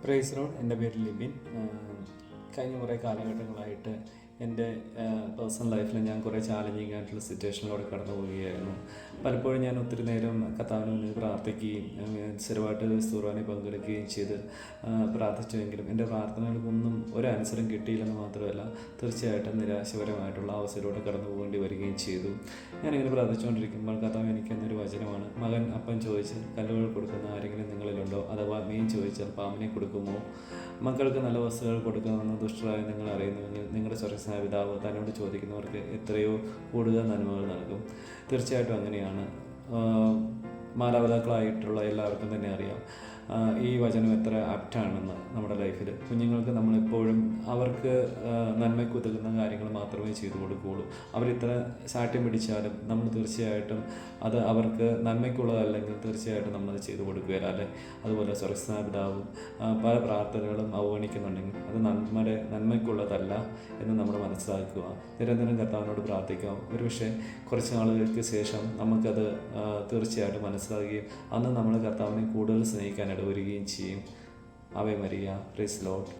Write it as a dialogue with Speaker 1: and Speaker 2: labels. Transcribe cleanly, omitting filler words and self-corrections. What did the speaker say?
Speaker 1: Praise Lord. എൻ്റെ പേര് ലിബിൻ. കഴിഞ്ഞ കുറേ കാലഘട്ടങ്ങളായിട്ട് എൻ്റെ പേഴ്സണൽ ലൈഫിൽ ഞാൻ കുറേ ചാലഞ്ചിങ് ആയിട്ടുള്ള സിറ്റുവേഷനിലൂടെ കടന്നു പോവുകയായിരുന്നു. പലപ്പോഴും ഞാൻ ഒത്തിരി നേരം കർത്താവിന് മുന്നിൽ പ്രാർത്ഥിക്കുകയും സ്ഥിരമായിട്ട് കുർബാനയിൽ പങ്കെടുക്കുകയും ചെയ്ത് പ്രാർത്ഥിച്ചുവെങ്കിലും എൻ്റെ പ്രാർത്ഥനകൾക്കൊന്നും ഒരു ആൻസറും കിട്ടിയില്ലെന്ന് മാത്രമല്ല, തീർച്ചയായിട്ടും നിരാശപരമായിട്ടുള്ള അവസ്ഥയിലൂടെ കടന്നു പോകേണ്ടി വരികയും ചെയ്തു. ഞാനിങ്ങനെ പ്രാർത്ഥിച്ചുകൊണ്ടിരിക്കുമ്പോൾ കർത്താവ് എനിക്കെന്നൊരു വചനമാണ്: മകൻ അപ്പം ചോദിച്ച് കല്ലുകൾ കൊടുക്കുന്ന ആരെങ്കിലും നിങ്ങളിലുണ്ടോ? അഥവാ മീൻ ചോദിച്ചാൽ പാമ്പിനെ കൊടുക്കുമോ? മക്കൾക്ക് നല്ല വസ്തുക്കൾ കൊടുക്കണമെന്ന് ദുഷ്ടരായ നിങ്ങൾ അറിയുന്നുവെങ്കിൽ നിങ്ങളുടെ സ്വർഗ്ഗസ്ഥനായ പിതാവ് തന്നോട് ചോദിക്കുന്നവർക്ക് എത്രയോ കൂടുതൽ നന്മകൾ നൽകും. തീർച്ചയായിട്ടും അങ്ങനെയാണ്. മാതാപിതാക്കളായിട്ടുള്ള എല്ലാവർക്കും തന്നെ അറിയാം ഈ വചനം എത്ര ആപ്റ്റാണെന്ന്. നമ്മുടെ ലൈഫിൽ കുഞ്ഞുങ്ങൾക്ക് നമ്മളെപ്പോഴും അവർക്ക് നന്മയ്ക്ക് ഉതകുന്ന കാര്യങ്ങൾ മാത്രമേ ചെയ്തു കൊടുക്കുകയുള്ളൂ. അവരിത്ര ശാഠ്യം പിടിച്ചാലും നമ്മൾ തീർച്ചയായിട്ടും അത് അവർക്ക് നന്മയ്ക്കുള്ളതല്ലെങ്കിൽ തീർച്ചയായിട്ടും നമ്മളത് ചെയ്തു കൊടുക്കുകയില്ല, അല്ലേ? അതുപോലെ സ്വർഗ്ഗസ്ഥനായ പിതാവും പല പ്രാർത്ഥനകളും അവഗണിക്കുന്നുണ്ടെങ്കിൽ അത് നന്മയ്ക്കുള്ളതല്ല എന്ന് നമ്മൾ മനസ്സിലാക്കുക. നിരന്തരം കർത്താവിനോട് പ്രാർത്ഥിക്കുക. ഒരുപക്ഷെ കുറച്ച് നാളുകൾക്ക് ശേഷം നമുക്കത് തീർച്ചയായിട്ടും മനസ്സിലാക്കുകയും അന്ന് നമ്മൾ കർത്താവിനെ കൂടുതൽ സ്നേഹിക്കാൻ ഇടവരികയും ചെയ്യും. Ave Maria. Praise Lord.